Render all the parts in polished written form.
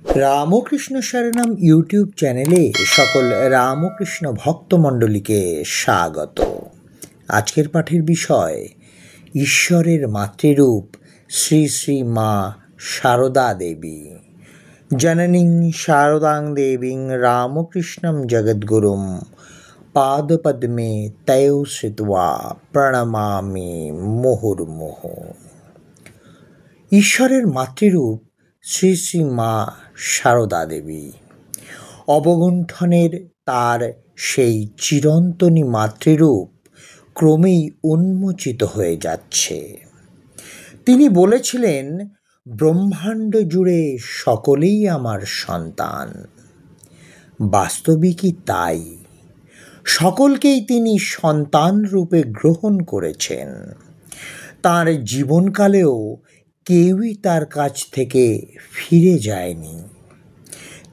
Ramakrishna শরণম YouTube চ্যানেলে সকল রামকৃষ্ণ ভক্তমণ্ডলীকে স্বাগত। আজকের পাঠের বিষয় ঈশ্বরের মাতৃরূপ শ্রী শ্রী মা শারদা দেবী। জননীং শারদাং দেবীং রামকৃষ্ণং জগদ্গুরুম পাদপদ্মে তয়ো শ্রিত্বা প্রণমামি মুহুর্মুহু। ঈশ্বরের মাতৃরূপ শ্রী শ্রী মা শারদা দেবী। অবগুণ্ঠনের তার সেই চিরন্তনী মাতৃরূপ ক্রমেই উন্মোচিত হয়ে যাচ্ছে। তিনি বলেছিলেন, ব্রহ্মাণ্ড জুড়ে সকলেই আমার সন্তান। বাস্তবিকই তাই। সকলকেই তিনি সন্তান রূপে গ্রহণ করেছেন। তার জীবনকালেও কেউই তার কাছ থেকে ফিরে যায়নি।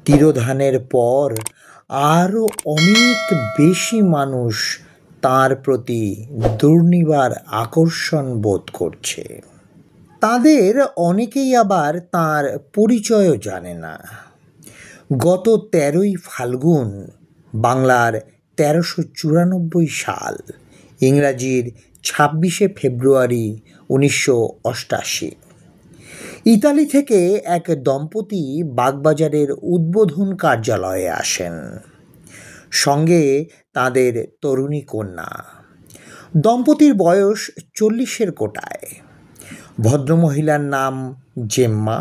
তিরোধানের পর আরও অনেক বেশি মানুষ তার প্রতি দুর্নিবার আকর্ষণ বোধ করছে। তাদের অনেকেই আবার তার পরিচয়ও জানে না। গত 13ই ফাল্গুন, বাংলার 1394 সাল, ইংরাজির 26শে ফেব্রুয়ারি 1988, ইতালি থেকে এক দম্পতি বাগবাজারের উদ্বোধন কার্যালয়ে আসেন। সঙ্গে তাদের তরুণী কন্যা। দম্পতির বয়স 40-এর কোটায়। ভদ্রমহিলার নাম জেম্মা,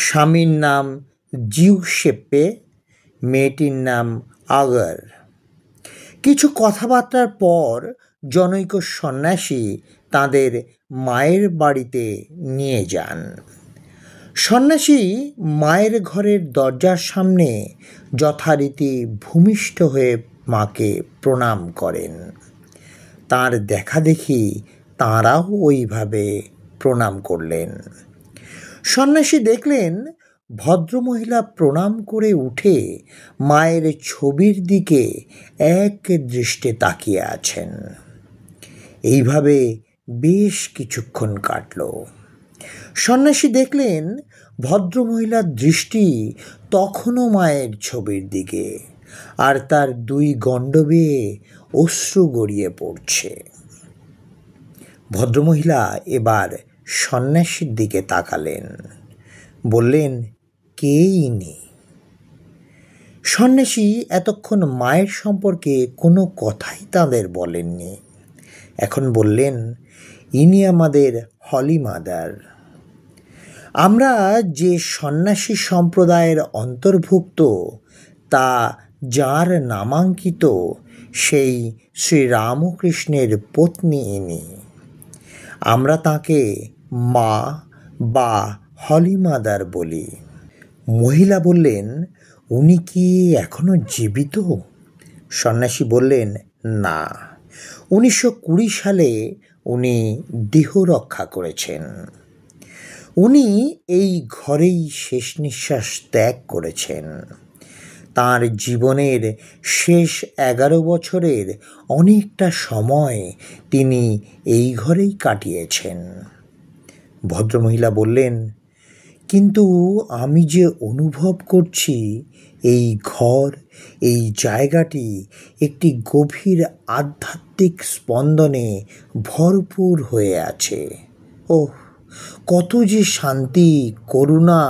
স্বামীর নাম জিউসেপ্পে, মেয়েটির নাম আগর। কিছু কথাবার্তার পর জনৈক সন্ন্যাসী তাদের মায়ের বাড়িতে নিয়ে যান। সন্ন্যাসী মায়ের ঘরের দরজার সামনে যথারীতি ভূমিষ্ঠ হয়ে মাকে প্রণাম করেন। তার দেখা দেখি তাঁরাও ওইভাবে প্রণাম করলেন। সন্ন্যাসী দেখলেন ভদ্রমহিলা প্রণাম করে উঠে মায়ের ছবির দিকে এক দৃষ্টে তাকিয়ে আছেন। এইভাবে বেশ কিছুক্ষণ কাটল। সন্ন্যাসী দেখলেন ভদ্রমহিলার দৃষ্টি তখনও মায়ের ছবির দিকে, আর তার দুই গণ্ড বেয়ে অশ্রু গড়িয়ে পড়ছে। ভদ্রমহিলা এবার সন্ন্যাসীর দিকে তাকালেন, বললেন, কে ইনি? সন্ন্যাসী এতক্ষণ মায়ের সম্পর্কে কোনো কথাই তাদের বলেননি। এখন বললেন, ইনি আমাদের হলি মাদার। আমরা যে সন্ন্যাসী সম্প্রদায়ের অন্তর্ভুক্ত, তা যার নামাঙ্কিত, সেই শ্রী রামকৃষ্ণের পত্নী ইনি। আমরা তাঁকে মা বা হলি মাদার বলি। মহিলা বললেন, উনি কি এখনো জীবিত? সন্ন্যাসী বললেন, না, 1920 সালে উনি দেহ রক্ষা করেছেন। উনি এই ঘরেই শেষ নিঃশ্বাস ত্যাগ করেছেন। তাঁর জীবনের শেষ 11 বছরের অনেকটা সময় তিনি এই ঘরেই কাটিয়েছেন। ভদ্রমহিলা বললেন, কিন্তু আমি যে অনুভব করছি এই ঘর, এই জায়গাটি একটি গভীর আধ্যাত্মিক স্পন্দনে ভরপুর হয়ে আছে। ওহ, কত যে শান্তি, করুণা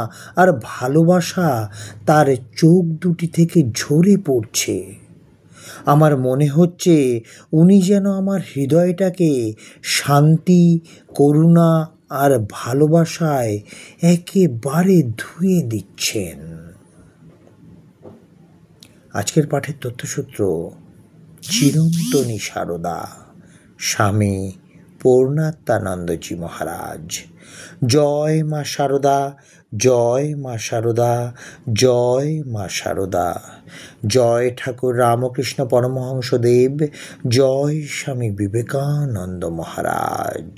আর ভালোবাসা তার চোখ দুটি থেকে ঝরে পড়ছে। আমার মনে হচ্ছে উনি যেন আমার হৃদয়টাকে শান্তি, করুণা আর ভালোবাসায় একেবারে ধুয়ে দিচ্ছেন। আজকের পাঠের তথ্যসূত্র: চিরন্তনী শারদা, স্বামী পূর্ণাত্মানন্দজি মহারাজ। জয় মা শারদা, জয় মা শারদা, জয় মা শারদা। জয় ঠাকুর রামকৃষ্ণ পরমহংসদেব, জয় স্বামী বিবেকানন্দ মহারাজ।